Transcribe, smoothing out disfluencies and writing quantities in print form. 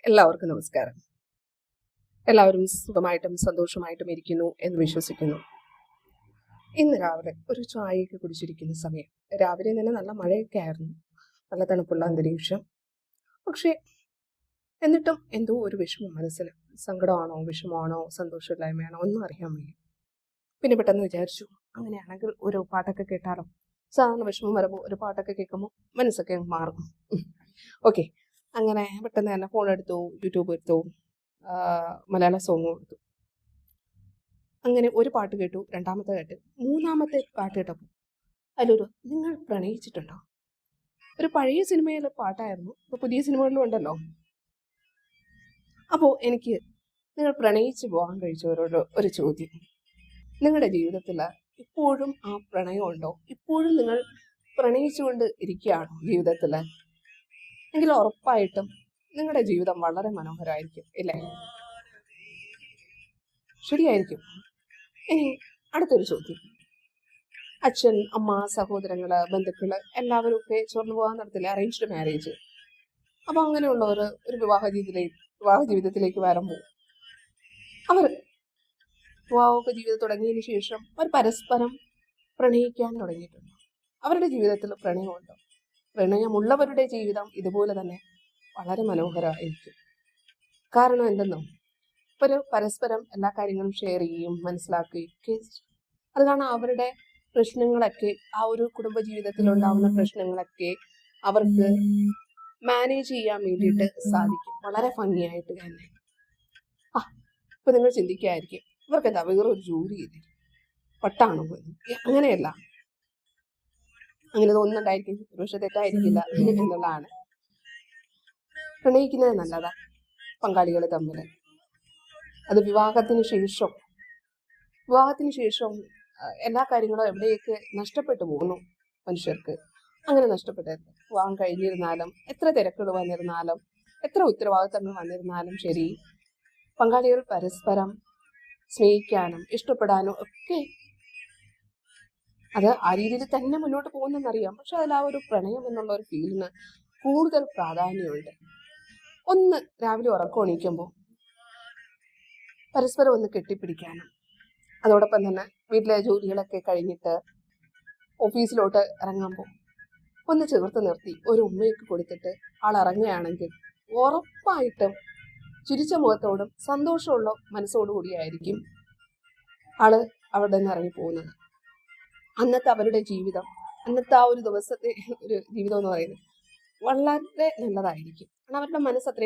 എല്ലാവർക്കും നമസ്കാരം. എല്ലാവരും സുഖമായിട്ടും സന്തോഷമായിട്ടും ഇരിക്കുന്നു എന്ന് വിശ്വസിക്കുന്നു. ഇന്ന് രാവിലെ ഒരു ചായയൊക്കെ കുടിച്ചിരിക്കുന്ന സമയം, രാവിലെ തന്നെ നല്ല മഴയൊക്കെ ആയിരുന്നു, നല്ല തണുപ്പുള്ള അന്തരീക്ഷം. പക്ഷേ എന്നിട്ടും എന്തോ ഒരു വിഷമം മനസ്സിന്. സങ്കടമാണോ, വിഷമമാണോ, സന്തോഷമില്ലായ്മയാണോ ഒന്നും അറിയാൻ വയ്യ. പിന്നെ പെട്ടെന്ന് വിചാരിച്ചു, അങ്ങനെയാണെങ്കിൽ ഒരു പാട്ടൊക്കെ കേട്ടാലോ. സാധാരണ വിഷമം വരുമ്പോൾ ഒരു പാട്ടൊക്കെ കേൾക്കുമ്പോൾ മനസ്സൊക്കെ മാറും. ഓക്കെ, അങ്ങനെ പെട്ടെന്ന് തന്നെ ഫോൺ എടുത്തു, യൂട്യൂബ് എടുത്തു, മലയാള സോങ്ങും എടുത്തു. അങ്ങനെ ഒരു പാട്ട് കേട്ടു, രണ്ടാമത്തെ കേട്ടു, മൂന്നാമത്തെ പാട്ട് കേട്ടപ്പോൾ അതിലൊരു നിങ്ങൾ പ്രണയിച്ചിട്ടുണ്ടോ, ഒരു പഴയ സിനിമയിലെ പാട്ടായിരുന്നു, ഇപ്പോൾ പുതിയ സിനിമകളിലും ഉണ്ടല്ലോ. അപ്പോൾ എനിക്ക് നിങ്ങൾ പ്രണയിച്ച് പോകാൻ കഴിച്ചവരോട് ഒരു ചോദ്യം. നിങ്ങളുടെ ജീവിതത്തിൽ ഇപ്പോഴും ആ പ്രണയമുണ്ടോ? ഇപ്പോഴും നിങ്ങൾ പ്രണയിച്ചുകൊണ്ട് ഇരിക്കുകയാണോ ജീവിതത്തിൽ? എങ്കിൽ ഉറപ്പായിട്ടും നിങ്ങളുടെ ജീവിതം വളരെ മനോഹരമായിരിക്കും, ഇല്ലേ? ശരിയായിരിക്കും. ഇനി അടുത്തൊരു ചോദ്യം. അച്ഛൻ, അമ്മ, സഹോദരങ്ങള്, ബന്ധുക്കള് എല്ലാവരും ഒക്കെ ചോർന്നു പോകാൻ നടത്തില്ല അറേഞ്ച്ഡ് മാരേജ്. അപ്പൊ അങ്ങനെയുള്ളവർ ഒരു വിവാഹ ജീവിതത്തിലേക്ക് വരുമ്പോൾ അവർ വിവാഹ ജീവിതം തുടങ്ങിയതിന് ശേഷം അവർ പരസ്പരം പ്രണയിക്കാൻ തുടങ്ങിയിട്ടുണ്ട്. അവരുടെ ജീവിതത്തിൽ പ്രണയമുണ്ടോ? പ്രണയമുള്ളവരുടെ ജീവിതം ഇതുപോലെ തന്നെ വളരെ മനോഹരമായിരിക്കും. കാരണം എന്തെന്നോ, ഒരു പരസ്പരം എല്ലാ കാര്യങ്ങളും ഷെയർ ചെയ്യുകയും മനസ്സിലാക്കുകയും ഒക്കെ. അത് കാരണം അവരുടെ പ്രശ്നങ്ങളൊക്കെ, ആ ഒരു കുടുംബ ജീവിതത്തിൽ ഉണ്ടാവുന്ന പ്രശ്നങ്ങളൊക്കെ അവർക്ക് മാനേജ് ചെയ്യാൻ വേണ്ടിയിട്ട് സാധിക്കും, വളരെ ഭംഗിയായിട്ട് തന്നെ. ഇപ്പൊ നിങ്ങൾ ചിന്തിക്കായിരിക്കും, ഇവർക്ക് എന്താ വേറൊരു ജോലിയില്ല, പട്ടാണോ? അങ്ങനെയല്ല, അങ്ങനെ തോന്നുന്നുണ്ടായിരിക്കും, പക്ഷെ തെറ്റായിരിക്കില്ല എന്നുള്ളതാണ്. പ്രണയിക്കുന്നത് നല്ലതാ പങ്കാളികൾ തമ്മിൽ. അത് വിവാഹത്തിന് ശേഷം എല്ലാ കാര്യങ്ങളും എവിടെയൊക്കെ നഷ്ടപ്പെട്ടു പോകുന്നു മനുഷ്യർക്ക്. അങ്ങനെ നഷ്ടപ്പെട്ടത് വിവാഹം കഴിഞ്ഞിരുന്നാലും, എത്ര തിരക്കുകൾ വന്നിരുന്നാലും, എത്ര ഉത്തരവാദിത്തങ്ങൾ വന്നിരുന്നാലും ശരി, പങ്കാളികൾ പരസ്പരം സ്നേഹിക്കാനും ഇഷ്ടപ്പെടാനും ഒക്കെ അത് ആ രീതിയിൽ തന്നെ മുന്നോട്ട് പോകുന്നെന്നറിയാം. പക്ഷെ അതിൽ ആ ഒരു പ്രണയം എന്നുള്ള ഒരു ഫീലിന് കൂടുതൽ പ്രാധാന്യമുണ്ട്. ഒന്ന് രാവിലെ ഉറക്കം എണീക്കുമ്പോൾ പരസ്പരം ഒന്ന് കെട്ടിപ്പിടിക്കാനും, അതോടൊപ്പം തന്നെ വീട്ടിലെ ജോലികളൊക്കെ കഴിഞ്ഞിട്ട് ഓഫീസിലോട്ട് ഇറങ്ങുമ്പോൾ ഒന്ന് ചേർത്ത് നിർത്തി ഒരു ഉമ്മയൊക്കെ കൊടുത്തിട്ട് ആൾ ഇറങ്ങുകയാണെങ്കിൽ ഉറപ്പായിട്ടും ചിരിച്ച മുഖത്തോടും സന്തോഷമുള്ള മനസ്സോടു കൂടിയായിരിക്കും ആള് അവിടെ നിന്ന് ഇറങ്ങി പോകുന്നത്. അന്നത്തെ അവരുടെ ജീവിതം, അന്നത്തെ ആ ഒരു ദിവസത്തെ ഒരു ജീവിതം എന്ന് പറയുന്നത് വളരെ നല്ലതായിരിക്കും. കാരണം അവരുടെ മനസ്സ് അത്രയും